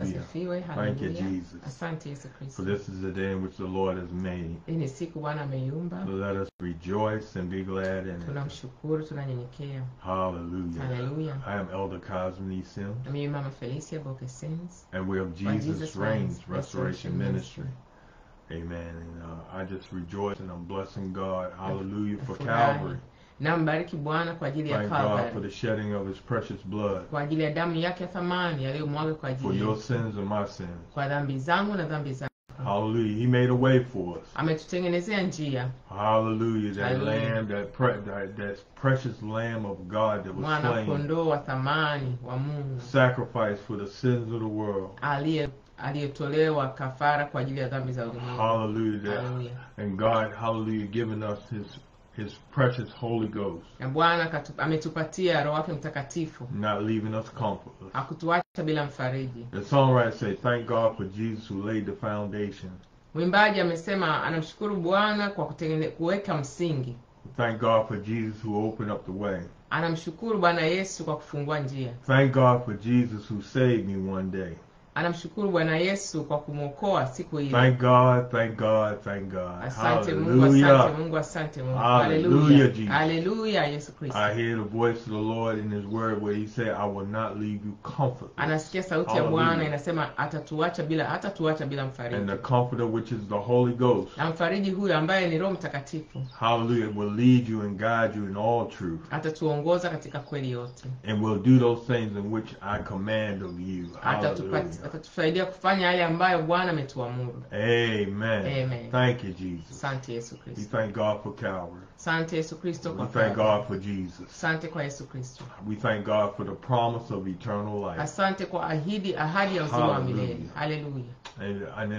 Thank you, Jesus. For this is the day in which the Lord has made. Let us rejoice and be glad in it. Hallelujah. I am Elder Cosme Sims. And we have Jesus Reigns Restoration Ministry. Amen. And I just rejoice and I'm blessing God. Hallelujah for Calvary. Nambariki Bwana kwa ajili ya Thank Calvary. God for the shedding of his precious blood. Kwa ajili ya damu yake ya thamani aliyomwaga kwa ajili for your sins and my sins. Kwa dhambi zangu na dhambi zako. Hallelujah. He made a way for us. Ametutengenezea njia. Hallelujah. That lamb, that precious lamb of God that was Mwana kondoo wa thamani wa Mungu. Sacrifice for the sins of the world. Aliyetolewa kafara kwa ajili ya dhambi za ulimwengu. Hallelujah. And God, hallelujah, given us his precious Holy Ghost. Na Bwana ametupatia Roho wake Mtakatifu. Not leaving us comfortless. Hakutuacha bila mfariji. The songwriter said, thank God for Jesus who laid the foundation. Mwimbaji amesema anamshukuru Bwana kwa kuweka msingi. Thank God for Jesus who opened up the way. Anamshukuru Bwana Yesu kwa kufungua njia. Thank God for Jesus who saved me one day. Anamshukuru Bwana Yesu kwa kumwokoa siku ile. Thank God, thank God, thank God. Asante Mungu, asante Mungu, asante Mungu. Hallelujah, Jesus. Hallelujah, Yesu Kristo. I hear the voice of the Lord in his word where he said, I will not leave you comfortless. Anasikia sauti ya Bwana inasema hatatuacha bila mfariji. And the comforter, which is the Holy Ghost. Na mfariji huyo ambaye ni Roho Mtakatifu. Hallelujah, will lead you and guide you in all truth. Atatuongoza katika kweli yote. And will do those things in which I command of you. Atatusaidia kufanya yale ambayo Bwana ametuamuru. Amen. Amen. Thank you, Jesus. Asante Yesu Kristo. We thank God for Calvary. Asante Yesu Kristo kwa We thank God for Jesus. Asante kwa Yesu Kristo. We thank God for the promise of eternal life. Asante kwa ahadi ya uzima wa milele. Hallelujah. And an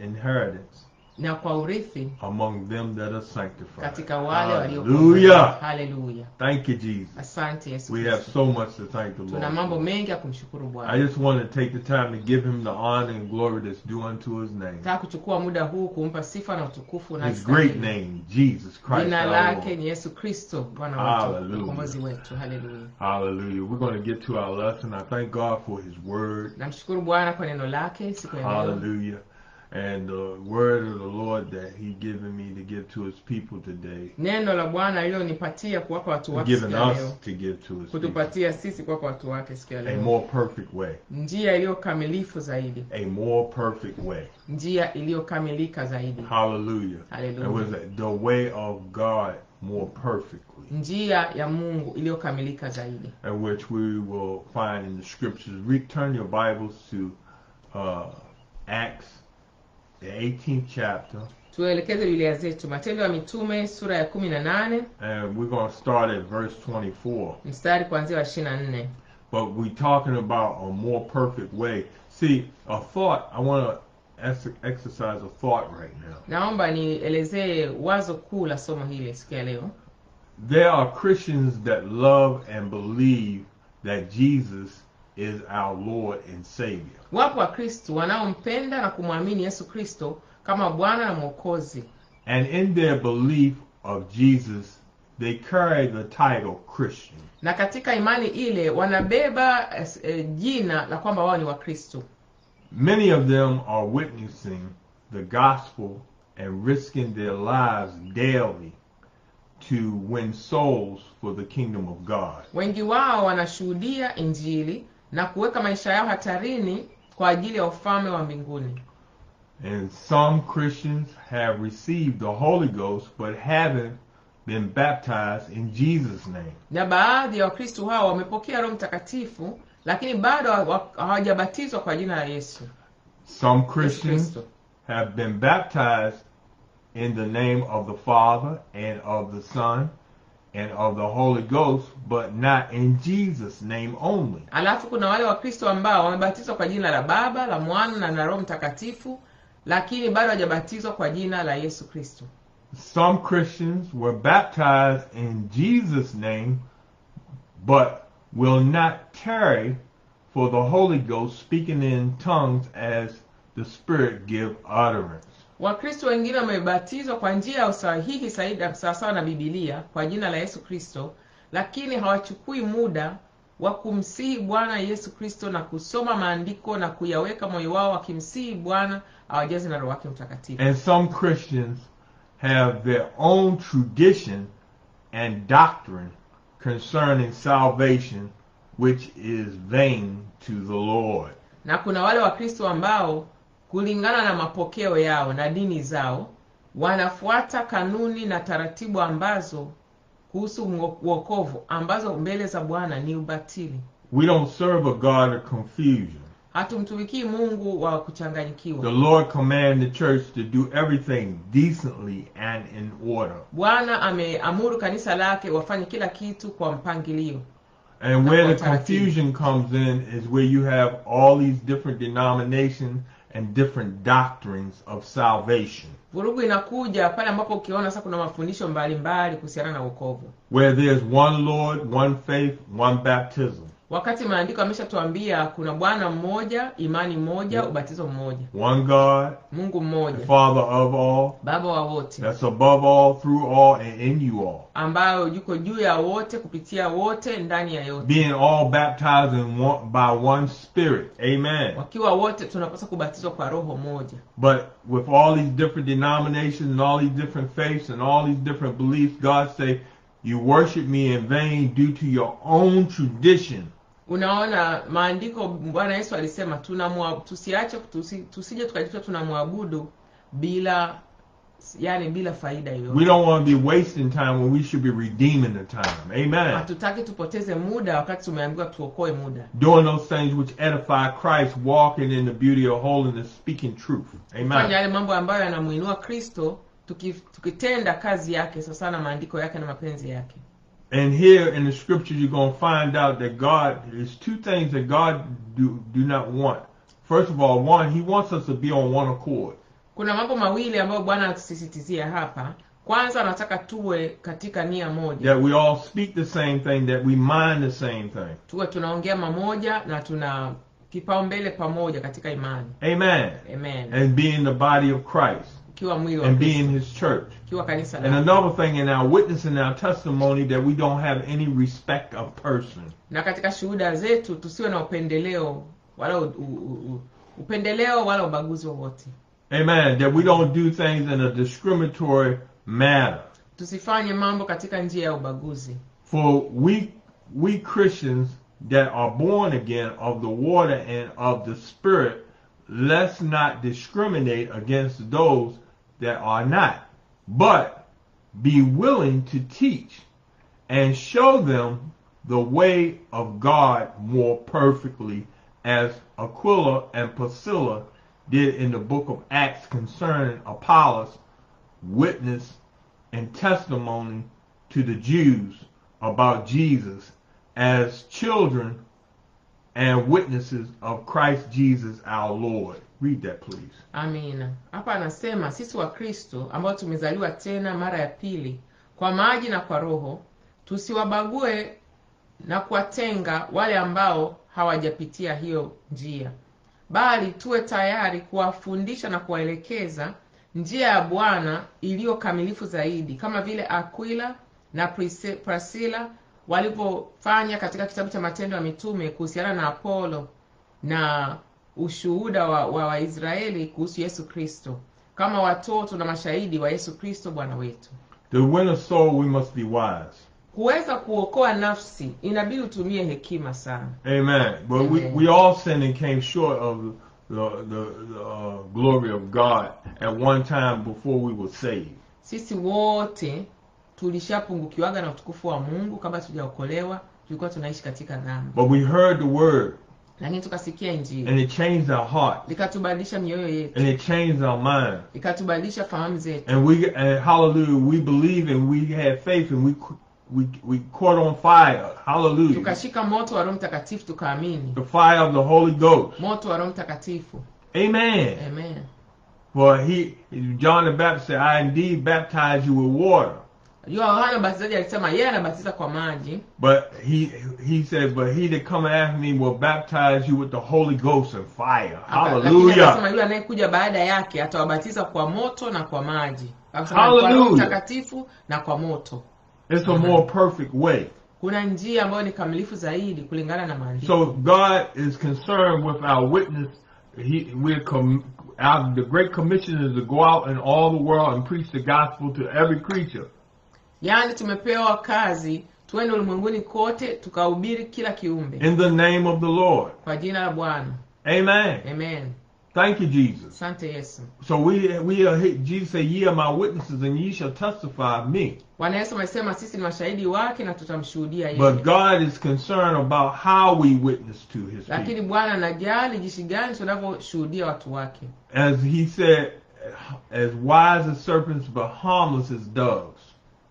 inheritance. Na kwa urithi among them that are sanctified. Katika wale waliokombolewa. Hallelujah. Thank you, Jesus. Asante Yesu. We have so much to thank the Lord. Tuna mambo mengi ya kumshukuru Bwana. I just want to take the time to give him the honor and glory that's due unto his name. Nataka kuchukua muda huu kumpa sifa na utukufu na his great name, Jesus Christ. Jina lake ni Yesu Kristo, Bwana wetu, mkombozi wetu. Hallelujah. Hallelujah. We're going to get to our lesson. I thank God for his word. Namshukuru Bwana kwa neno lake siku ya leo. Hallelujah. And the word of the Lord that he given me to give to his people today. Neno la Bwana alilonipatia kuwapa watu wake siku ya leo. To give to his kutupatia sisi kuwapa watu wake siku ya leo. A more perfect way. Njia iliyo kamilifu zaidi. A more perfect way. Njia iliyo kamilika zaidi. Hallelujah. Hallelujah. It was the way of God more perfectly. Njia ya Mungu iliyo kamilika zaidi. And which we will find in the scriptures. Return your Bibles to Acts, the 18th chapter. Tuelekeze Biblia zetu Matendo ya Mitume sura ya 18. And we're going to start at verse 24. Mstari kuanzia wa 24. But we're talking about a more perfect way. See, a thought, I want to exercise a thought right now. Naomba nielezee wazo kuu la somo hili siku ya leo. There are Christians that love and believe that Jesus is our Lord and Savior. Wapo Wakristo wanaompenda na kumwamini Yesu Kristo kama Bwana na Mwokozi. And in their belief of Jesus, they carry the title Christian. Na katika imani ile wanabeba jina la kwamba wao ni Wakristo. Many of them are witnessing the gospel and risking their lives daily to win souls for the kingdom of God. Wengi wao wanashuhudia Injili na kuweka maisha yao hatarini kwa ajili ya ufalme wa mbinguni. And some Christians have received the Holy Ghost but haven't been baptized in Jesus' name. Na baadhi ya Wakristo hao wamepokea Roho Mtakatifu lakini bado hawajabatizwa kwa jina la Yesu. Some Christians have been baptized in the name of the Father and of the Son and of the Holy Ghost, but not in Jesus' name only. Alafu kuna wale Wakristo ambao wamebatizwa kwa jina la Baba, la Mwana na la Roho Mtakatifu, lakini bado hawajabatizwa kwa jina la Yesu Kristo. Some Christians were baptized in Jesus' name, but will not tarry for the Holy Ghost, speaking in tongues as the Spirit give utterance. Wakristo wengine wamebatizwa kwa njia ya usahihi sawa na Biblia kwa jina la Yesu Kristo, lakini hawachukui muda wa kumsihi Bwana Yesu Kristo na kusoma maandiko na kuyaweka moyo wao wakimsihi Bwana awajaze na Roho wake Mtakatifu. And some Christians have their own tradition and doctrine concerning salvation, which is vain to the Lord. Na kuna wale Wakristo ambao kulingana na mapokeo yao na dini zao wanafuata kanuni na taratibu ambazo kuhusu wokovu ambazo mbele za Bwana ni ubatili. We don't serve a God of confusion. Hatumtumikii Mungu wa kuchanganyikiwa. The Lord commanded the church to do everything decently and in order. Bwana ameamuru kanisa lake wafanye kila kitu kwa mpangilio. And where the confusion comes in is where you have all these different denominations and different doctrines of salvation. Vurugu inakuja pale ambapo ukiona sasa kuna mafundisho mbalimbali kuhusiana na wokovu. Where there's one Lord, one faith, one baptism. Wakati maandiko yameshatuambia kuna Bwana mmoja, imani moja, ubatizo mmoja. One God, Mungu mmoja, the Father of all, Baba wa wote, that's above all, through all, and in you all, ambayo yuko juu ya wote, kupitia wote, ndani ya yote. Being all baptized by one Spirit. Amen. Wakiwa wote tunapaswa kubatizwa kwa Roho moja. But with all these different denominations and all these different faiths and all these different beliefs, God say, you worship me in vain due to your own tradition. Unaona maandiko Bwana Yesu alisema tusije tukajikuta tunamwabudu bila faida yoyote. We don't want to be wasting time when we should be redeeming the time. Amen. Hatutaki tupoteze muda wakati tumeambiwa tuokoe muda. Doing those things which edify Christ, walking in the beauty of holiness, speaking truth. Amen. Fanya yale mambo ambayo yanamuinua Kristo, tukitenda kazi yake sasa na maandiko yake na mapenzi yake. And here in the scriptures you're going to find out that there's two things that God do not want. First of all, one, he wants us to be on one accord. Kuna mambo mawili ambayo Bwana anatusisitizia hapa. Kwanza anataka tuwe katika nia moja. That we all speak the same thing, that we mind the same thing. Tuwe tunaongea mamoja na tuna kipaumbele pamoja katika imani. Amen. Amen. And be in the body of Christ. And be in his church. And another thing in our witness and our testimony, that we don't have any respect of person. Na katika shuhuda zetu tusiwe na upendeleo wala ubaguzi wowote. Amen. That we don't do things in a discriminatory manner. Tusifanye mambo katika njia ya ubaguzi. For we Christians that are born again of the water and of the Spirit, let's not discriminate against those that are not, but be willing to teach and show them the way of God more perfectly, as Aquila and Priscilla did in the book of Acts concerning Apollos' witness and testimony to the Jews about Jesus as children and witnesses of Christ Jesus our Lord. Read that please. Amina. Hapa anasema sisi wa Kristo ambao tumezaliwa tena mara ya pili kwa maji na kwa Roho, tusiwabague na kuwatenga wale ambao hawajapitia hiyo njia, bali tuwe tayari kuwafundisha na kuwaelekeza njia ya Bwana iliyo kamilifu zaidi, kama vile Aquila na Priscilla walipofanya katika kitabu cha Matendo ya Mitume kuhusiana na Apollo na ushuhuda wa Waisraeli kuhusu Yesu Kristo, kama watoto na mashahidi wa Yesu Kristo Bwana wetu. To win a soul we must be wise. Kuweza kuokoa nafsi inabidi utumie hekima sana. Amen. But Amen. We all sinned and came short of the glory of God at one time before we were saved. Sisi wote tulishapungukiwaga na utukufu wa Mungu kabla tujaokolewa, tulikuwa tunaishi katika dhambi. But we heard the word. Lakini tukasikia Injili. And it changed our heart. Likatubadilisha mioyo yetu. And it changed our mind. Likatubadilisha fahamu zetu. And hallelujah, we believe and we had faith and we caught on fire. Hallelujah. Tukashika moto wa Roho Mtakatifu tukaamini. The fire of the Holy Ghost. Moto wa Roho Mtakatifu. Amen. Amen. For John the Baptist said, I indeed baptize you with water. Yohana Mbatizaji alisema yeye anabatiza kwa maji. But he said, but he that cometh after me will baptize you with the Holy Ghost and fire. Hallelujah. Anasema yule anayekuja baada yake atawabatiza kwa moto na kwa maji. Hallelujah. Kwa Roho Mtakatifu na kwa moto. It's a more perfect way. kuna njia ambayo ni kamilifu zaidi kulingana na maandiko. So God is concerned with our witness. The Great Commission is to go out in all the world and preach the gospel to every creature. Yani tumepewa kazi tuende ulimwenguni kote tukahubiri kila kiumbe. In the name of the Lord. Kwa jina la Bwana. Amen. Amen. Thank you, Jesus. Asante Yesu. So Jesus said, "Ye are my witnesses, and ye shall testify of me." Bwana Yesu amesema sisi ni mashahidi wake na tutamshuhudia yeye. But God is concerned about how we witness to His people. Lakini Bwana anajali jinsi gani tunavyoshuhudia watu wake. As He said, "As wise as serpents, but harmless as doves."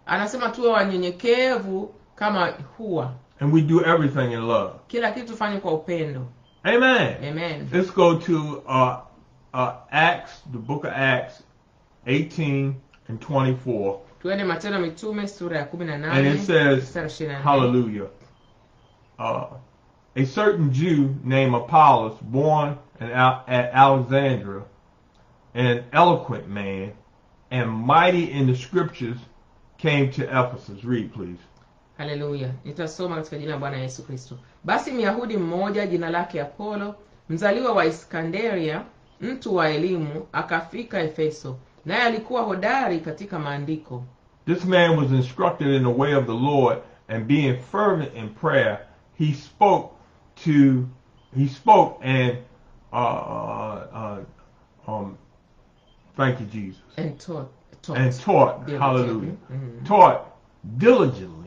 Anasema tuwe wanyenyekevu kama hua. And we do everything in love. Kila kitu tufanye kwa upendo. Amen. Amen. Let's go to Acts, the book of Acts 18 and 24. Tuende Matendo ya Mitume sura ya 18. And it says, hallelujah. A certain Jew named Apollos, born at Alexandria, an eloquent man and mighty in the scriptures, came to Ephesus. Read, please. Haleluya. Nitasoma katika jina la Bwana Yesu Kristo. Basi Myahudi mmoja jina lake Apolo, mzaliwa wa Iskanderia, mtu wa elimu, akafika Efeso, naye alikuwa hodari katika maandiko. This man was instructed in the way of the Lord, and being fervent in prayer, he spoke and thank you, Jesus. And taught. Hallelujah. Taught diligently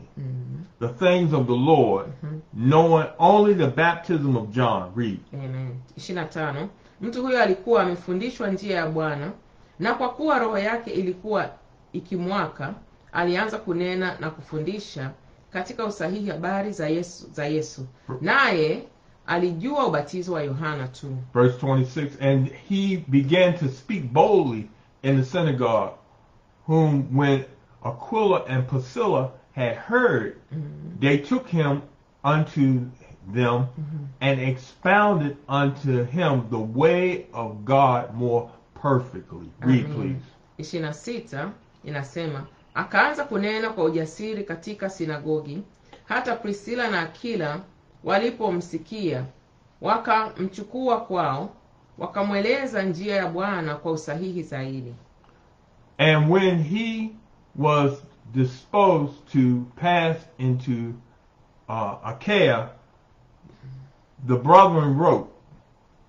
the things of the Lord, knowing only the baptism of John. Read. Amen. 25. Mtu huyo alikuwa amefundishwa njia ya Bwana, na kwa kuwa roho yake ilikuwa ikimwaka, alianza kunena na kufundisha katika usahihi habari za Yesu. Naye alijua ubatizo wa Yohana tu. Verse 26. And he began to speak boldly in the synagogue, whom when Aquila and Priscilla had heard, they took him unto them and expounded unto him the way of God more perfectly. Read, please. 26 inasema, akaanza kunena kwa ujasiri katika sinagogi, hata Priscilla na Aquila walipomsikia, wakamchukua kwao, wakamweleza njia ya Bwana kwa usahihi zaidi. And when he was disposed to pass into Achaia, the brethren wrote,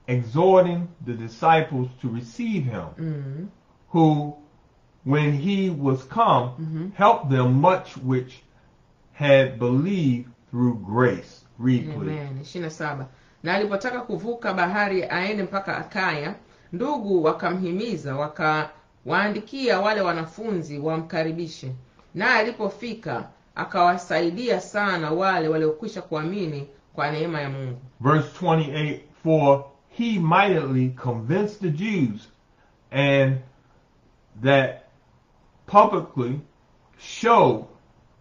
exhorting the disciples to receive him, who, when he was come, helped them much which had believed through grace. Read, please. Amen. 27. Na alipotaka kuvuka bahari aende mpaka Akaya, ndugu wakamhimiza, wakawaandikia wale wanafunzi wamkaribishe. Na alipofika akawasaidia sana wale waliokwisha kuamini kwa neema ya Mungu. Verse 28, for he mightily convinced the Jews, and that publicly showed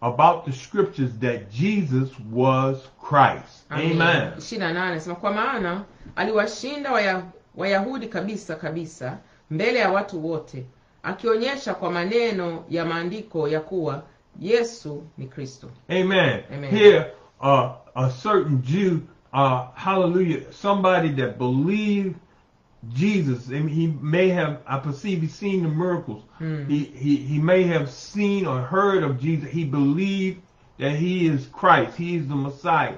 about the scriptures that Jesus was Christ. Amen. 28 sema, kwa maana aliwashinda Wayahudi kabisa mbele ya watu wote, akionyesha kwa maneno ya maandiko ya kuwa Yesu ni Kristo. Amen. Here a certain Jew, hallelujah, somebody that believed Jesus, and he may have, I perceive he's seen the miracles. He may have seen or heard of Jesus. He believed that he is Christ. He is the Messiah.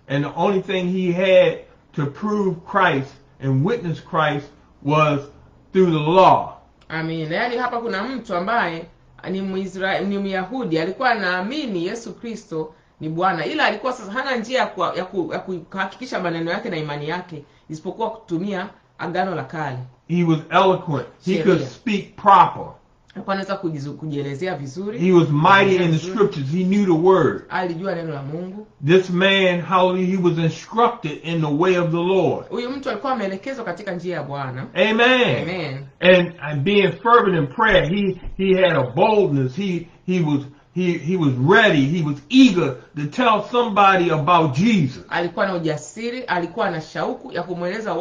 And the only thing he had to prove Christ and witness Christ was through the law. Amen. Yani hapa kuna mtu ambaye ni Myahudi, alikuwa anaamini Yesu Kristo ni Bwana, ila alikuwa sasa hana njia ya kuhakikisha maneno yake na imani yake isipokuwa kutumia agano la kale. He was eloquent. He could speak proper. Alikuwa anaweza kujielezea vizuri. He was mighty in the scriptures. He knew the word. Alijua neno la Mungu. This man, hallelujah, he was instructed in the way of the Lord. Huyu mtu alikuwa ameelekezwa katika njia ya Bwana. Amen. Amen. And being fervent in prayer, he had a boldness. He was ready. He was eager to tell somebody about Jesus. Alikuwa na ujasiri, alikuwa na shauku ya kueleza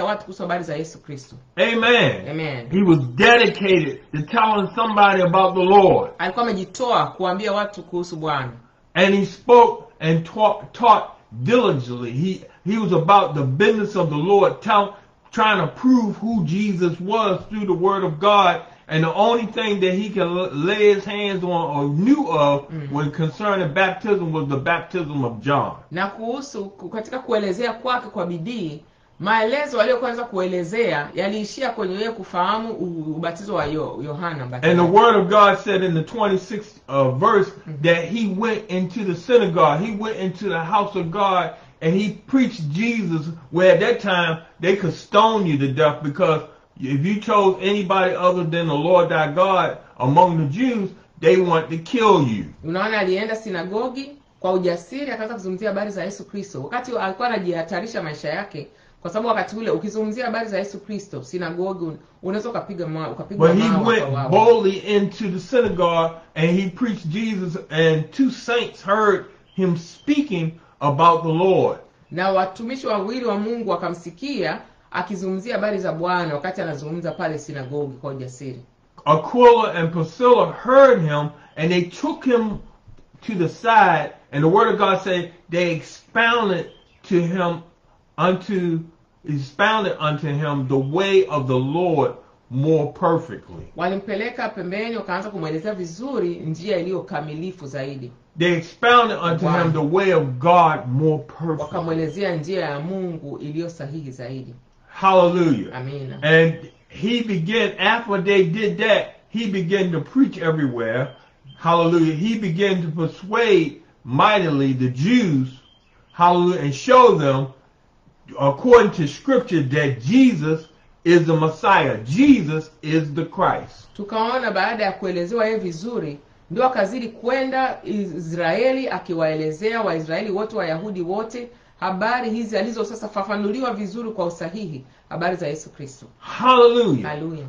watu kuhusu habari za Yesu Kristo. Amen. Amen. He was dedicated to telling somebody about the Lord. Alikuwa amejitoa kuambia watu kuhusu Bwana. And he spoke and taught diligently. He was about the business of the Lord, trying to prove who Jesus was through the word of God. And the only thing that he could lay his hands on or knew of when concerning baptism was the baptism of John. Na kuhusu katika kuelezea kwake kwa bidii, maelezo aliyoanza kuelezea yaliishia kwenye yeye kufahamu ubatizo wa Yohana Mbatizaji. And the word of God said in the 26th verse that he went into the synagogue, he went into the house of God, and he preached Jesus, where at that time they could stone you to death, because if you chose anybody other than the Lord thy God among the Jews, they want to kill you. Unaona, alienda sinagogi kwa ujasiri akaanza kuzungumzia habari za Yesu Kristo. Wakati alikuwa anajihatarisha maisha yake, kwa sababu wakati ule ukizungumzia habari za Yesu Kristo sinagogi unaweza ukapiga mawe. But he went boldly into the synagogue and he preached Jesus, and 2 saints heard him speaking about the Lord. Na watumishi wawili wa Mungu wakamsikia akizungumzia habari za Bwana wakati anazungumza pale sinagogi kwa ujasiri. Aquila and Priscilla heard him, and they took him to the side, and the word of God said they expounded unto him the way of the Lord more perfectly. Walimpeleka pembeni wakaanza kumwelezea vizuri njia iliyo kamilifu zaidi. They expounded unto him the way of God more perfectly. Wakamwelezea njia ya Mungu iliyo sahihi zaidi. Hallelujah. Amen. And he began, after they did that, he began to preach everywhere. Hallelujah. He began to persuade mightily the Jews, hallelujah, and show them, according to scripture, that Jesus is the Messiah. Jesus is the Christ. Tukaona baada ya kuelezewa yeye vizuri, ndio akazidi kwenda Israeli akiwaelezea Waisraeli wote, Wayahudi wote, habari hizi alizo sasa fafanuliwa vizuri kwa usahihi, habari za Yesu Kristo. Hallelujah. Hallelujah.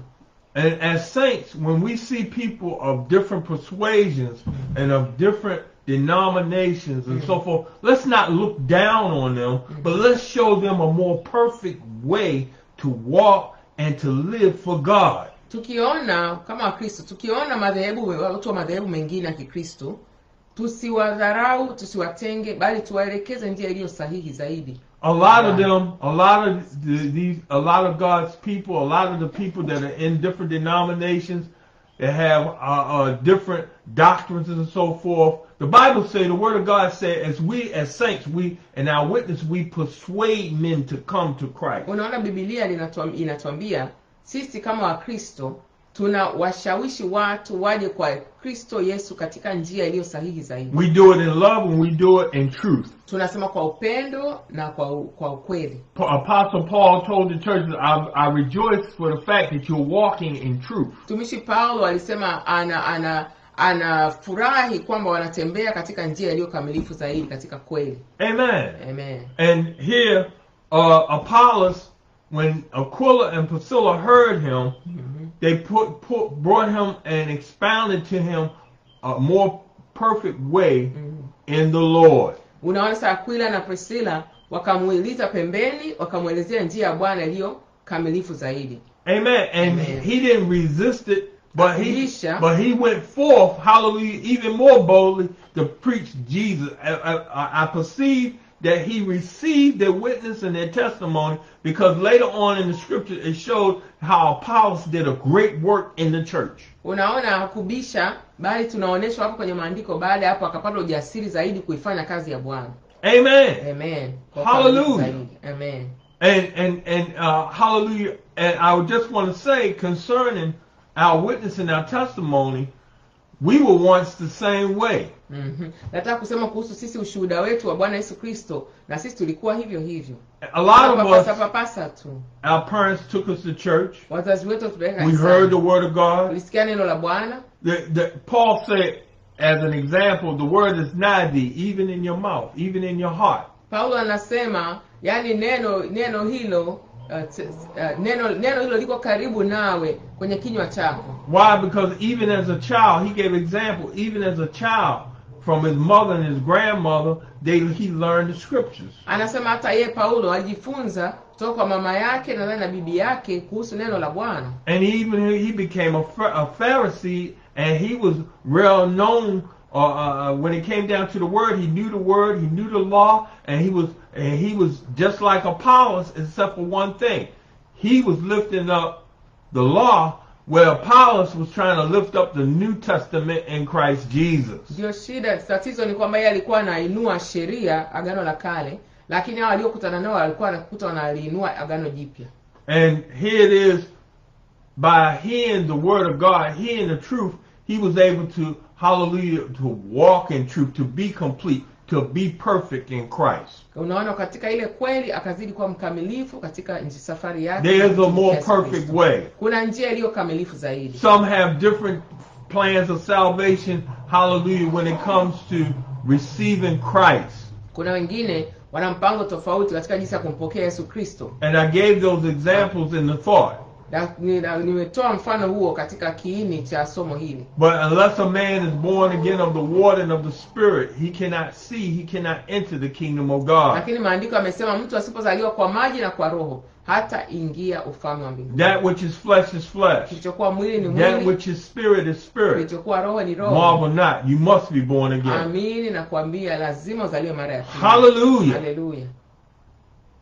And as saints, when we see people of different persuasions and of different denominations and so forth, let's not look down on them, but let's show them a more perfect way to walk and to live for God. Tukiona kama Kristo, tukiona watu wa madhehebu mengine ya Kikristo, tusiwadharau, tusiwatenge, bali tuwaelekeze njia iliyo sahihi zaidi. A lot of them, a lot of God's people, a lot of the people that are in different denominations, that have different doctrines and so forth. The Bible says, the Word of God says, as we as saints, we and our witness, we persuade men to come to Christ. Unaona, Biblia inatuambia sisi kama Wakristo tuna washawishi watu waje kwa Kristo Yesu katika njia iliyo sahihi zaidi. We do it in love and we do it in truth. Tunasema kwa upendo na kwa ukweli. Apostle Paul told the church, I rejoice for the fact that you're walking in truth. Tumishi Paulo alisema anafurahi kwamba wanatembea katika njia iliyo kamilifu zaidi katika kweli. Amen. Amen. And here Apollos, when Aquila and Priscilla heard him, they brought him and expounded to him a more perfect way in the Lord. Unaona, sa Aquila na Priscilla wakamuuliza pembeni, wakamuelezea njia ya Bwana iliyo kamilifu zaidi. Amen. And he didn't resist it, but he went forth, hallelujah, even more boldly to preach Jesus. I perceive that he received their witness and their testimony, because later on in the scripture it showed how Apollos did a great work in the church. Unaona, hakubisha, bali tunaoneshwa hapo kwenye maandiko, baada hapo akapata ujasiri zaidi kuifanya kazi ya Bwana. Amen. Amen. Hallelujah. Amen. And hallelujah. And I would just want to say, concerning our witness and our testimony, we were once the same way. Nataka kusema kuhusu sisi ushuhuda wetu wa Bwana Yesu Kristo, na sisi tulikuwa hivyo hivyo. A lot of us, papasa tu. Our parents took us to church. Wazazi wetu tupeleka. We heard the word of God. Tulisikia neno la Bwana. Paul said, as an example, the word is nigh thee, even in your mouth, even in your heart. Paulo anasema, yani neno hilo neno hilo liko karibu nawe kwenye kinywa chako. Why? Because even as a child, he gave example, even as a child, from his mother and his grandmother, he learned the scriptures. Anasema hata yeye Paulo alijifunza kutoka kwa mama yake na bibi yake kuhusu neno la Bwana. And he became a Pharisee, and he was well known when it came down to the word, he knew the word, he knew the law, and he was just like Apollos, except for one thing. He was lifting up the law, where Apollos was trying to lift up the New Testament in Christ Jesus. Ndio shida, tatizo ni kwamba yeye alikuwa anainua sheria agano la kale, lakini hao waliokutana nao walikuwa wanakuta wanaliinua agano jipya. And here it is, by hearing the word of God, hearing the truth, he was able to, hallelujah, to walk in truth, to be complete, to be perfect in Christ. Unaona katika ile kweli akazidi kuwa mkamilifu katika safari yake. There is a more perfect way. Kuna njia iliyo kamilifu zaidi. Some have different plans of salvation, hallelujah, when it comes to receiving Christ. Kuna wengine wana mpango tofauti katika jinsi ya kumpokea Yesu Kristo. And I gave those examples in the thought. Nimetoa mfano huo katika kiini cha somo hili. But unless a man is born again of the water and of the Spirit, he cannot see, he cannot enter the kingdom of God. Lakini maandiko yamesema mtu asipozaliwa kwa maji na kwa roho hata ingia ufalme wa mbinguni. That which is flesh is flesh. Kilichokuwa mwili ni mwili. That which is spirit is spirit. Kilichokuwa roho ni roho. Marvel not, you must be born again. Amini na kuambia lazima uzaliwe mara ya pili. Hallelujah. Hallelujah.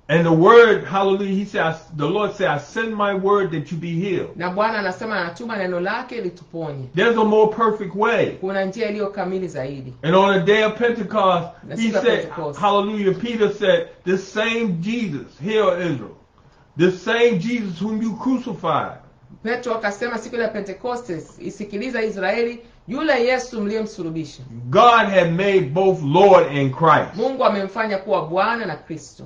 And the word, hallelujah, he says, the Lord said, I send my word that you be healed. Na Bwana anasema anatuma neno lake lituponye. There's a more perfect way. Kuna njia iliyo kamili zaidi. And on the day of Pentecost, he said, hallelujah, Peter said, this same Jesus, heal Israel. This same Jesus whom you crucified. Petro akasema siku ya Pentecoste, isikiliza Israeli, yule Yesu mliyemsulubisha. God had made both Lord and Christ. Mungu amemfanya kuwa Bwana na Kristo.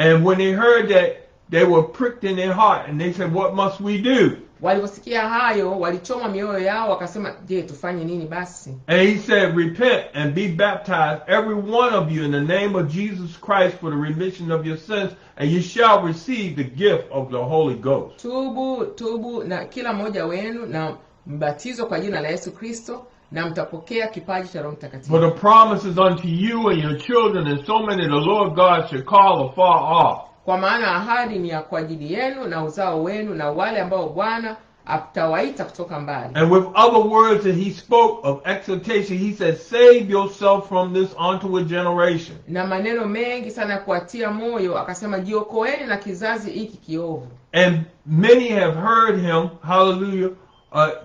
And when they heard that, they were pricked in their heart and they said, what must we do? Waliposikia hayo, walichoma mioyo yao wakasema, je, tufanye nini basi? And he said, repent and be baptized, every one of you, in the name of Jesus Christ for the remission of your sins, and you shall receive the gift of the Holy Ghost. Tubu na kila mmoja wenu na mbatizo kwa jina la Yesu Kristo, na mtapokea kipaji cha Roho Mtakatifu. For the promises unto you and your children and so many the Lord God shall call afar off. Kwa maana ahadi ni ya kwa ajili yenu na uzao wenu na wale ambao Bwana atawaita kutoka mbali. And with other words that he spoke of exhortation, he said, save yourself from this untoward generation. Na maneno mengi sana ya kuatia moyo, akasema jiokoeni na kizazi hiki kiovu. And many have heard him, hallelujah,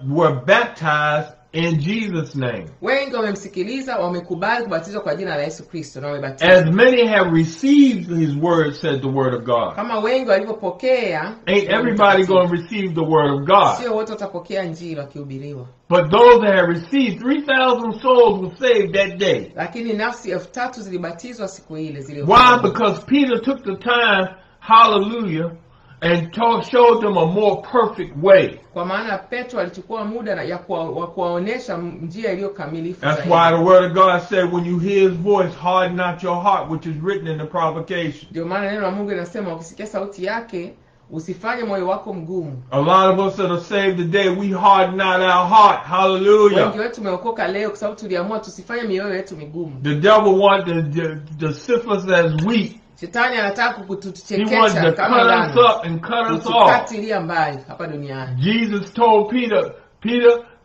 were baptized in Jesus' name. Wengi wamemsikiliza, wamekubali kubatizwa kwa jina la Yesu Kristo na wamebatizwa. As many have received his word, said the word of God. Kama wengi walivyopokea, ain't everybody going to receive the word of God. Sio wote watapokea injili wakihubiriwa. But those that have received, 3,000 souls were saved that day. Lakini nafsi 3,000 zilibatizwa siku ile zile. Why? Because Peter took the time, hallelujah, and showed them a more perfect way. Kwa maana Petro alichukua muda ya kuwaonesha njia iliyo kamilifu zaidi. That's why the word of God said, when you hear his voice, harden not your heart, which is written in the provocation. Ndio maana neno la Mungu linasema ukisikia sauti yake, usifanye moyo wako mgumu. A lot of us that are saved today, we harden not our heart. Hallelujah. Wengi wetu tumeokoka leo kwa sababu tuliamua tusifanye mioyo yetu migumu. The devil wants to sift us as wheat. Shetani anataka kutuchekesha kama ngano. Tukatilia mbali hapa duniani. Jesus told Peter,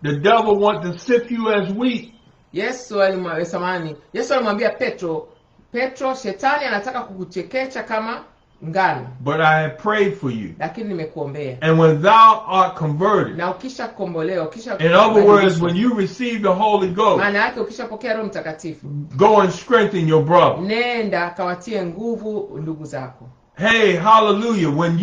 the devil wants to sift you as wheat. Yesu alimwambia Petro, shetani anataka kukuchekesha kama ngano. But I have prayed for you. Lakini nimekuombea. And when thou art converted. Na ukishakombolewa, in other words, when you receive the Holy Ghost. Maana yake ukishapokea Roho Mtakatifu. Go and strengthen your brother. Nenda kawatie nguvu ndugu zako. Hey, hallelujah. When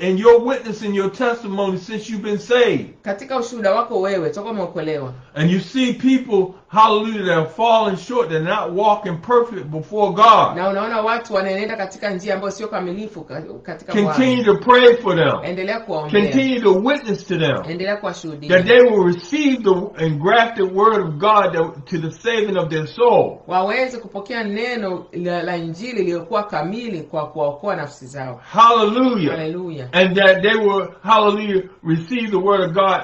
in your witness and your testimony since you've been saved. Katika ushuhuda wako wewe toka umeokolewa. And you see people, hallelujah, that are falling short, they're not walking perfect before God. Na unaona watu wanaenenda katika njia ambayo sio kamilifu katika Bwana. Continue to pray for them. Endelea kuwaombea. Continue to witness to them. Endelea kuwashuhudia. That they will receive the engrafted word of God to the saving of their soul. Waweze kupokea neno la injili iliyokuwa kamili kwa kuokoa nafsi zao. Hallelujah. Hallelujah. And that they will, hallelujah, receive the word of God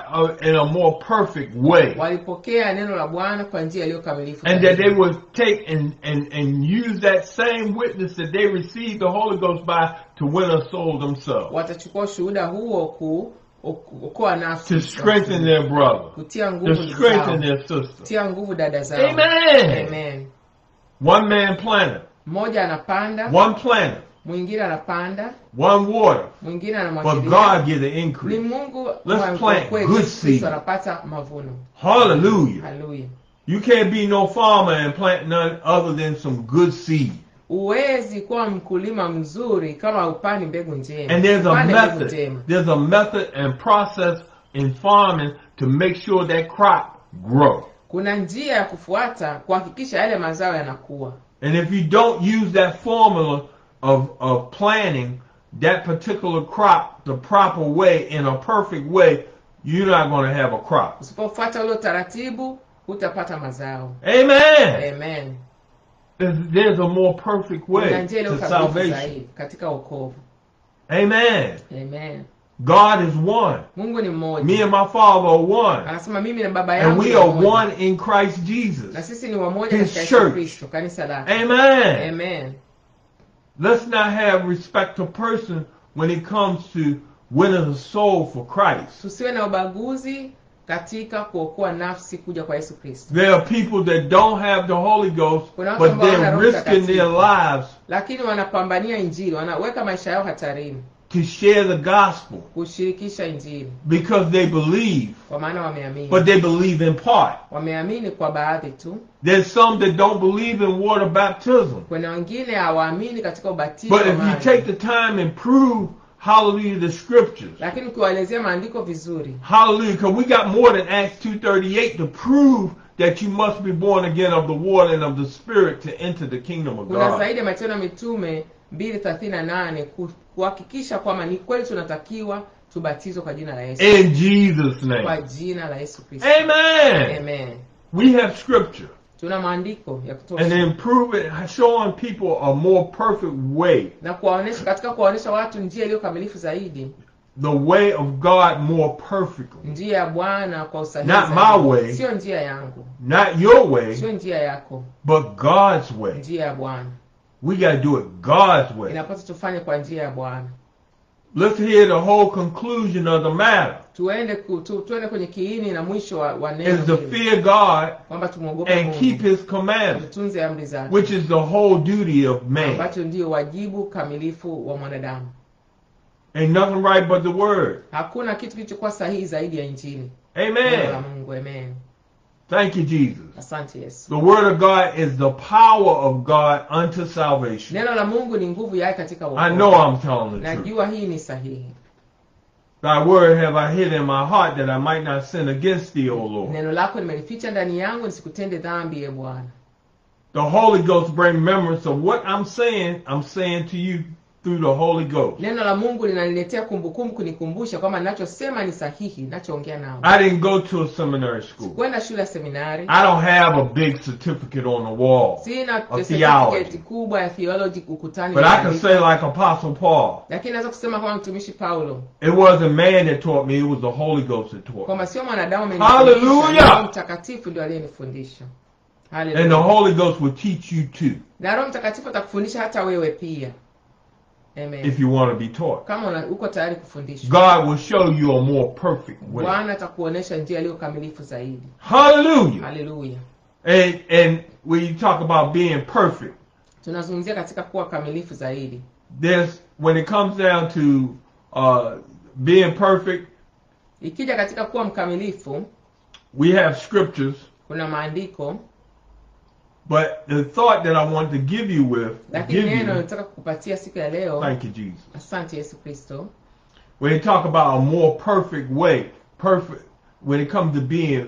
in a more perfect way. Walipokea neno la Bwana kwa njia iliyo kamilifu. And that they will take and use that same witness that they received the Holy Ghost by to win a soul themselves. Watachukua shuhuda huo to strengthen their brother, to strengthen their sister. Amen. One man planted, one planted, one water, but God gives the increase. Let's plant good seed. Hallelujah. You can't be no farmer and plant none other than some good seed. Uwezi kuwa mkulima mzuri kama upani mbegu njema. And there's a method and process in farming to make sure that crop grow. Kuna njia ya kufuata kuhakikisha yale mazao yanakuwa. And if you don't use that formula of planting that particular crop the proper way, in a perfect way, you're not going to have a crop. Usipofuata ule taratibu, hutapata mazao. Amen. Amen. There's a more perfect way to salvation. Amen. Amen. God is one. Mungu ni mmoja. Me and my Father are one. Anasema mimi na baba yangu. And we are one in Christ Jesus. Na sisi ni wamoja katika Yesu Kristo, kanisa lake. Amen. Amen. Let's not have respect to person when it comes to winning a soul for Christ. Tusiwe na ubaguzi katika kuokoa nafsi kuja kwa Yesu Kristo. There are people that don't have the Holy Ghost, but they're risking their lives. Lakini wanapambania injili, wanaweka maisha yao hatarini. To share the gospel. Kushirikisha injili. Because they believe. Kwa maana wameamini. But they believe in part. Wameamini kwa baadhi tu. There's some that don't believe in water baptism. Kuna wengine hawaamini katika ubatizo. But if you take the time and prove, hallelujah, the scriptures. Lakini ukiwaelezea maandiko vizuri. Hallelujah, because we got more than Acts 2:38 to prove that you must be born again of the water and of the Spirit to enter the kingdom of God. Kuna zaidi ya Matendo ya Mitume 2:38 kuhakikisha kwamba ni kweli tunatakiwa tubatizwe kwa jina la Yesu. In Jesus' name. Kwa jina la Yesu Kristo. Amen. Amen. We have scripture. Tuna maandiko ya kutosha. And improve it, showing people a more perfect way. Na kuwaonesha, katika kuwaonesha watu njia iliyo kamilifu zaidi. The way of God more perfectly. Njia ya Bwana kwa usahihi. Not my way. Sio njia yangu. Not your way. Sio njia yako. But God's way. Njia ya Bwana. We got to do it God's way. Inapaswa tufanye kwa njia ya Bwana. Let's hear the whole conclusion of the matter. Tuende kwenye kiini na mwisho wa neno. Is to fear God kwamba tumuogope and keep his commandments. Tutunze amri zake. Which is the whole duty of man. Ambacho ndio wajibu kamilifu wa mwanadamu. Ain't nothing right but the word. Hakuna kitu kilichokuwa sahihi zaidi ya injili. Amen. Neno la Mungu. Amen. Thank you, Jesus. Asante Yesu. The word of God is the power of God unto salvation. Neno la Mungu ni nguvu yake katika wokovu. I know I'm telling the truth. Najua hii ni sahihi. Thy word have I hid in my heart that I might not sin against thee, O Lord. Neno lako nimelificha ndani yangu nisikutende dhambi, Bwana. The Holy Ghost bring remembrance of what I'm saying to you through the Holy Ghost. Neno la Mungu linaniletea kumbukumbu kunikumbusha kwamba ninachosema ni sahihi, ninachoongea nao. I didn't go to a seminary school. Kwenda shule ya seminari. I don't have a big certificate on the wall. Sina certificate kubwa ya theology ukutani. But I can say like Apostle Paul. Lakini naweza kusema kama mtumishi Paulo. It wasn't man that taught me, it was the Holy Ghost that taught me. Kwamba sio mwanadamu amenifundisha. Hallelujah. Roho Mtakatifu ndio aliyenifundisha. Hallelujah. And the Holy Ghost will teach you too. Na Roho Mtakatifu atakufundisha hata wewe pia. Amen. If you want to be taught. Kama uko tayari kufundishwa. God will show you a more perfect way. Bwana atakuonesha njia iliyo kamilifu zaidi. Hallelujah. Hallelujah. And when you talk about being perfect. Tunazungumzia katika kuwa kamilifu zaidi. When it comes down to being perfect. Ikija katika kuwa mkamilifu. We have scriptures. Kuna maandiko. But the thought that I want to give you with, thank you, Jesus. Asante Yesu Kristo. When you talk about a more perfect way, when it comes to being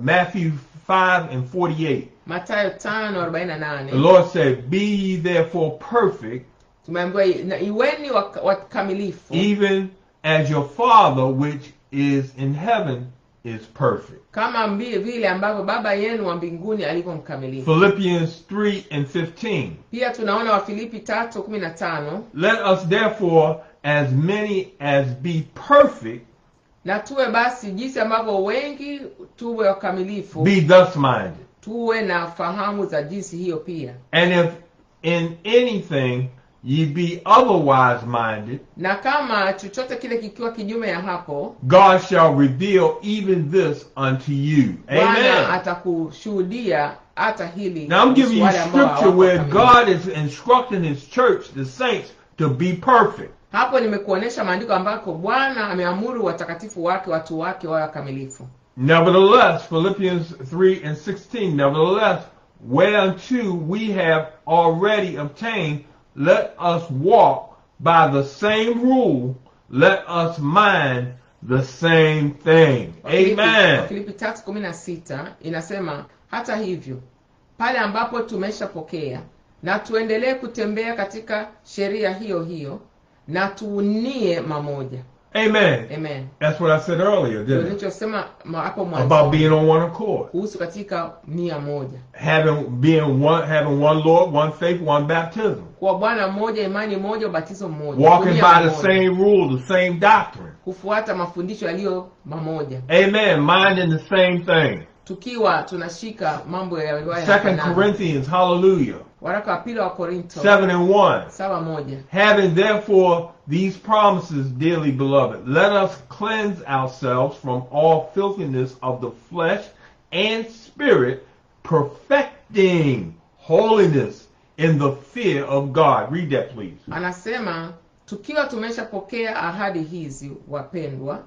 Matthew 5:48. Mathayo 5:48. The Lord said, "Be ye therefore perfect, iweni wakamilifu, even as your Father which is in heaven is perfect." Kama vile ambavyo baba yenu wa mbinguni alivyo mkamilifu. Philippians 3:15. Pia tunaona Wafilipi 3:15. Let us therefore as many as be perfect. Na tuwe basi jinsi ambavyo wengi tuwe wakamilifu. Be thus minded. Tuwe na fahamu za jinsi hiyo pia. And if in anything ye be otherwise minded, na kama chochote kile kikiwa kinyume ya hapo, God shall reveal even this unto you. Amen. Atakushuhudia hata hili. Now I'm giving you scripture where God is instructing his church, the saints, to be perfect. Hapo nimekuonesha maandiko ambako Bwana ameamuru watakatifu wake, watu wake wawe kamilifu. Nevertheless, Philippians 3:16, nevertheless, whereunto we have already obtained, let us walk by the same rule, let us mind the same thing. Amen. Filipi 3:16 inasema, hata hivyo, pale ambapo tumeshapokea, na tuendelee kutembea katika sheria hiyo hiyo, na tuunie mamoja. Amen. Amen. That's what I said earlier, didn't I? About being on one accord. Kuhusu katika nia moja. Having one Lord, one faith, one baptism. Kwa Bwana mmoja, imani moja, ubatizo mmoja. Walking by the same rule, the same doctrine. Kufuata mafundisho yaliyo mamoja. Amen. Minding the same thing. Tukiwa tunashika mambo ya riwaya. 2 Corinthians, hallelujah. Waraka wa pili wa Korinto 7:1. 7:1. Having therefore these promises, dearly beloved, let us cleanse ourselves from all filthiness of the flesh and spirit, perfecting holiness in the fear of God. Read that, please. Anasema, tukiwa tumeshapokea ahadi hizi, wapendwa,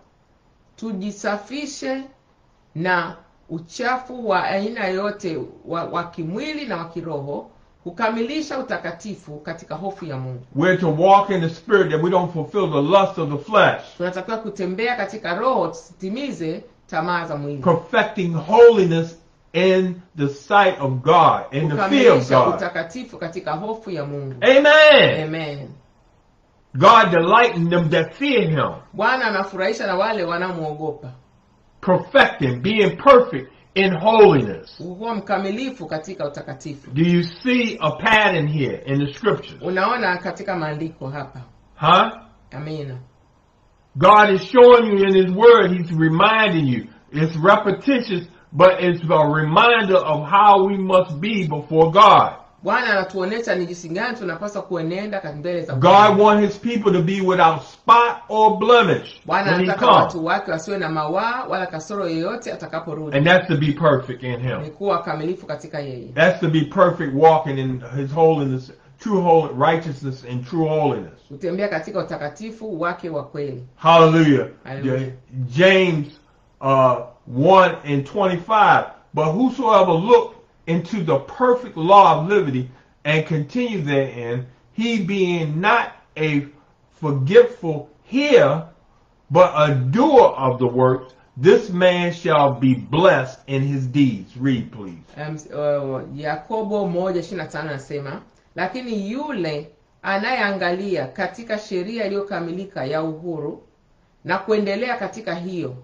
tujisafishe na uchafu wa aina yote wa kimwili na wa kiroho, kukamilisha utakatifu katika hofu ya Mungu. We're to walk in the spirit that we don't fulfill the lust of the flesh. Tunatakiwa kutembea katika roho, tusitimize tamaa za mwili. Perfecting holiness in the sight of God, in the fear of God. Utakatifu katika hofu ya Mungu. Amen. Amen. God delighting them that fear him. Bwana anafurahisha na wale wanamuogopa. Perfecting, being perfect in holiness. Huwa mkamilifu katika utakatifu. Do you see a pattern here in the scriptures? Unaona katika maandiko hapa. Huh? Amina. God is showing you in his word, he's reminding you. It's repetitious, but it's a reminder of how we must be before God. Bwana anatuonesha ni jinsi gani tunapaswa kuenenda mbele za Bwana. God wants his people to be without spot or blemish. Bwana anataka watu wake wasiwe na mawaa wala kasoro yoyote atakaporudi. And that's to be perfect in him. Ni kuwa kamilifu katika yeye. That's to be perfect, walking in his holiness, true righteousness and true holiness. Kutembea katika utakatifu wake wa kweli. Hallelujah. Hallelujah. James 1:25. But whosoever look into the perfect law of liberty and continue therein, he being not a forgetful hearer, but a doer of the works, this man shall be blessed in his deeds. Read, please. Yakobo 1:25 anasema, lakini yule anayeangalia katika sheria iliyokamilika ya uhuru na kuendelea katika hiyo,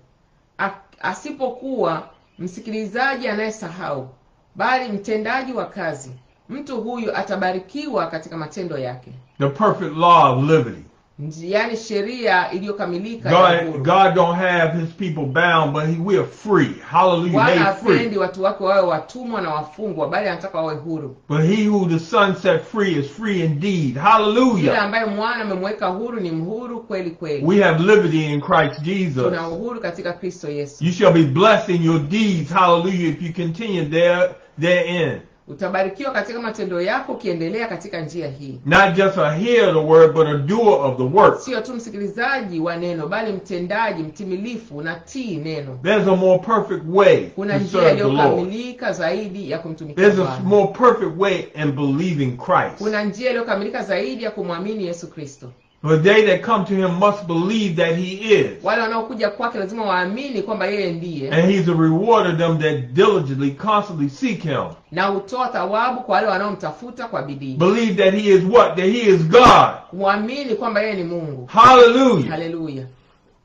asipokuwa msikilizaji anayesahau, bali mtendaji wa kazi, mtu huyu atabarikiwa katika matendo yake. The perfect law of liberty. Yani sheria iliyokamilika ya uhuru. God don't have his people bound, but we are free. Hallelujah. Bwana hapendi watu wake wawe watumwa na wafungwa, bali anataka wawe huru. But he who the Son set free is free indeed. Hallelujah. Yule ambaye Mwana amemweka huru ni mhuru kweli kweli. We have liberty in Christ Jesus. Tuna uhuru katika Kristo Yesu. You shall be blessed in your deeds. Hallelujah. If you continue therein. Utabarikiwa katika matendo yako ukiendelea katika njia hii. Not just a hearer of the word, but a doer of the work. Sio tu msikilizaji wa neno, bali mtendaji mtimilifu na tii neno. There's a more perfect way. Kuna njia iliyokamilika zaidi ya kumtumikia Bwana. There's a more perfect way in believing Christ. Kuna njia iliyokamilika zaidi ya kumwamini Yesu Kristo. But they that come to him must believe that he is. Wale wanaokuja kwake lazima waamini kwamba yeye ndiye. And he's a rewarder of them that diligently, constantly seek him. Na hutoa thawabu kwa wale wanaomtafuta kwa bidii. Believe that he is what? That he is God. Kuamini kwamba yeye ni Mungu. Hallelujah. Hallelujah.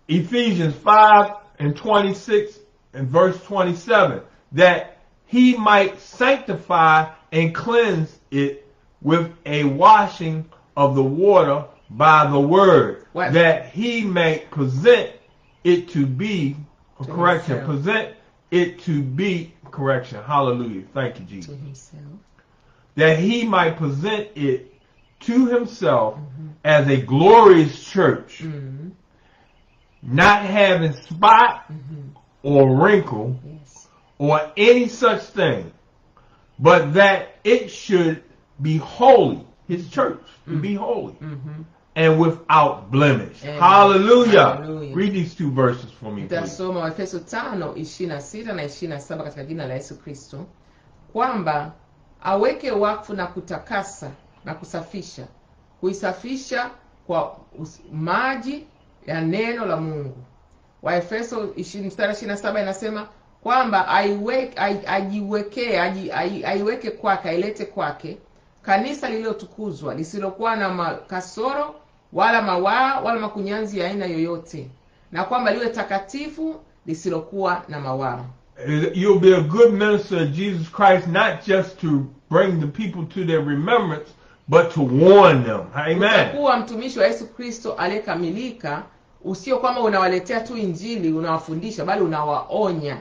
Ephesians 5:26 and verse 27. That he might sanctify and cleanse it with a washing of the water by the word, what? That he may present it to be a correction. Present it to be correction. Hallelujah. Thank you, Jesus. That he might present it to himself as a glorious church, not having spot or wrinkle or any such thing, but that it should be holy, his church, to be holy, and without blemish. Hallelujah. Hallelujah. Read these two verses for me, please. Tutasoma Waefeso 5:26 na 27 katika jina la Yesu Kristo, kwamba aweke wakfu na kutakasa na kusafisha, kuisafisha kwa maji ya neno la Mungu. Waefeso 20:27 inasema kwamba aiweke kwake, ailete kwake kanisa lililotukuzwa, lisilokuwa na kasoro wala mawaa wala makunyanzi ya aina yoyote, na kwamba liwe takatifu lisilokuwa na mawaa. You'll be a good minister of Jesus Christ, not just to bring the people to their remembrance, but to warn them. Amen. Utakuwa mtumishi wa Yesu Kristo aliyekamilika, usio kwamba unawaletea tu injili, unawafundisha, bali unawaonya.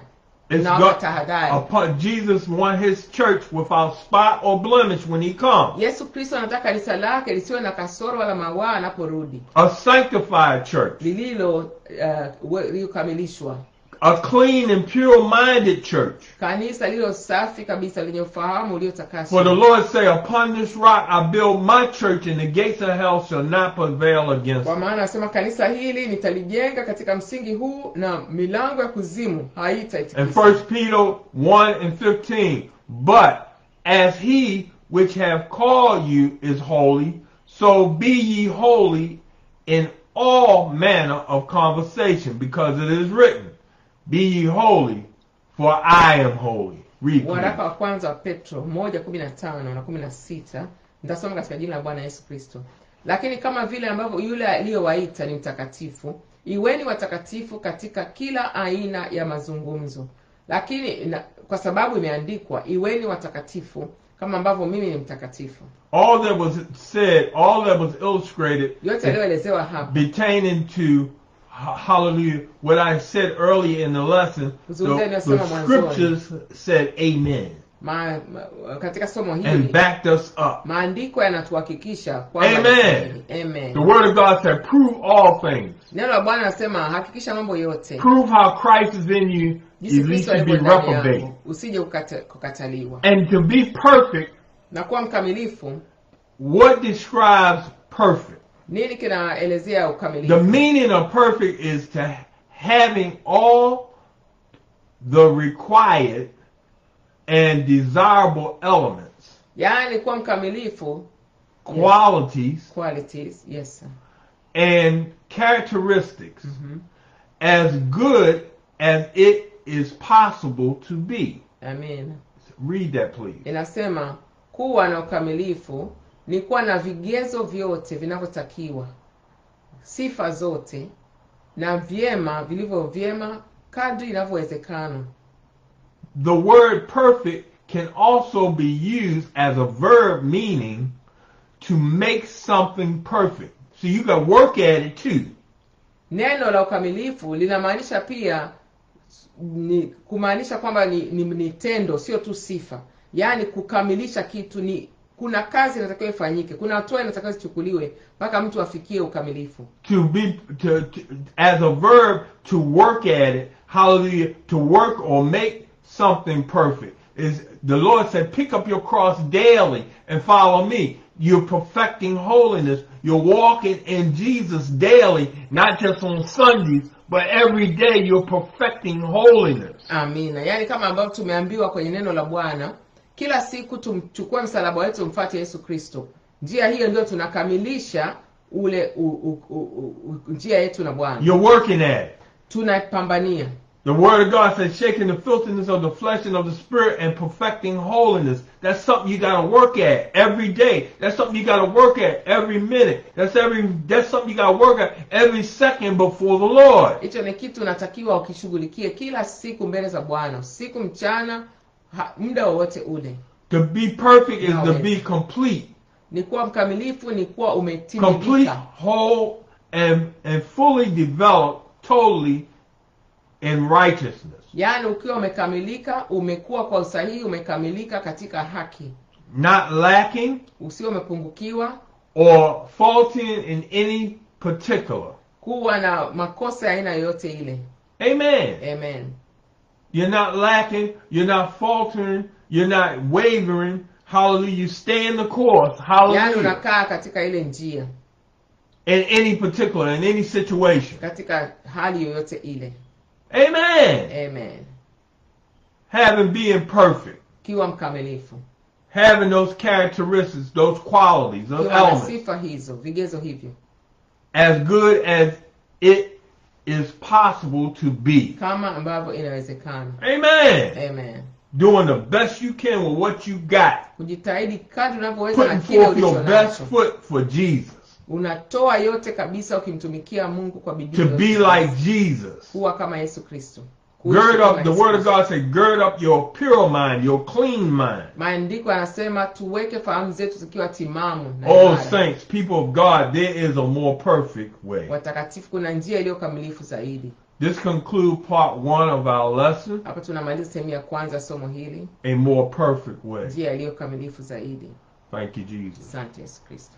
Jesus wants his church without spot or blemish when he comes. Yesu Kristo anataka kanisa lake lisiwe na kasoro wala mawaa anaporudi. A sanctified church. Lililokamilishwa. A clean and pure-minded church. Kanisa lilo safi kabisa lenye ufahamu uliotakaswa. For the Lord say, upon this rock I build my church, and the gates of hell shall not prevail against it. Kwa maana anasema kanisa hili nitalijenga katika msingi huu, na milango ya kuzimu haitaitikisa. And 1 Peter 1:15, but as he which have called you is holy, so be ye holy in all manner of conversation, because it is written, be ye holy, for I am holy. Read. Waraka wa kwanza wa Petro 1:15 na 16. Nitasoma katika jina la Bwana Yesu Kristo. Lakini kama vile ambavyo yule aliyowaita ni mtakatifu, iweni watakatifu katika kila aina ya mazungumzo. Lakini kwa sababu imeandikwa, iweni watakatifu kama ambavyo mimi ni mtakatifu. All that was said, all that was illustrated, yote yaliyoelezewa hapa, pertaining to, hallelujah, what I said earlier in the lesson, the scriptures said amen. Katika somo hili, and backed us up. Maandiko yanatuhakikisha kwamba amen. Amen. The word of God said, prove all things. Neno la Bwana nasema hakikisha mambo yote. Prove how Christ is in you, lest you be reprobate. Usije kukataliwa. And to be perfect, na kuwa mkamilifu, what describes perfect? Nini kinaelezea ukamilifu? The meaning of perfect is to having all the required and desirable elements. Yani kuwa mkamilifu, qualities, yes sir, and characteristics as good as it is possible to be. Amen. Read that please. Inasema kuwa na ukamilifu ni kuwa na vigezo vyote vinavyotakiwa, sifa zote na vilivyo vyema kadri inavyowezekana. The word perfect can also be used as a verb, meaning to make something perfect. So you got to work at it too. Neno la ukamilifu linamaanisha pia kumaanisha kwamba ni tendo, sio tu sifa. Yani kukamilisha kitu, kuna kazi inatakiwa ifanyike, kuna hatua inatakiwa zichukuliwe mpaka mtu afikie ukamilifu. As a verb, to work at it, hallelujah, to work or make something perfect. Is the Lord said, pick up your cross daily and follow me. You're perfecting holiness. You're walking in Jesus daily, not just on Sundays, but every day you're perfecting holiness. Amina. Yani kama ambavyo tumeambiwa kwenye neno la Bwana, kila siku tumchukue msalaba wetu mfuate Yesu Kristo. Njia hiyo ndio tunakamilisha ule njia yetu na Bwana. You're working at it. Tunapambania. The word of God says, shaking the filthiness of the flesh and of the spirit and perfecting holiness. That's something you got to work at every day. That's something you got to work at every minute. That's something you got to work at every second before the Lord. Hicho ni kitu unatakiwa ukishughulikie kila siku mbele za Bwana, siku mchana, muda wote ule. To be perfect is to be complete. Ni kuwa mkamilifu, ni kuwa umetimilika. Complete, whole, and fully developed, totally in righteousness. Yani ukiwa umekamilika, umekuwa kwa usahihi, umekamilika katika haki. Not lacking, usio umepungukiwa, or faulting in any particular. Kuwa na makosa aina yote ile. Amen. Amen. You're not lacking, you're not faltering, you're not wavering. Hallelujah. You stay in the course. Hallelujah. Yani unakaa katika ile njia. In any particular, in any situation. Katika hali yoyote ile. Amen. Amen. Having being perfect. Kiwa mkamilifu. Having those characteristics, those qualities, those elements. Sifa hizo, vigezo hivyo. As good as it is possible to be. Kama ambavyo inawezekana. Amen. Amen. Doing the best you can with what you got. Kujitahidi kadri unavyoweza na kile ulicho nacho. Putting forth your best foot for Jesus. Unatoa yote kabisa ukimtumikia Mungu kwa bidii. To be like Jesus. Kuwa kama Yesu Kristo. Gird up, the word of God says, gird up your pure mind, your clean mind. Maandiko yanasema tuweke fahamu zetu zikiwa timamu. Oh saints, people of God, there is a more perfect way. Watakatifu, kuna njia iliyo kamilifu zaidi. This concludes part 1 of our lesson. Hapa tunamaliza sehemu ya kwanza somo hili. A more perfect way. Njia iliyo kamilifu zaidi. Thank you, Jesus. Asante Yesu Kristo.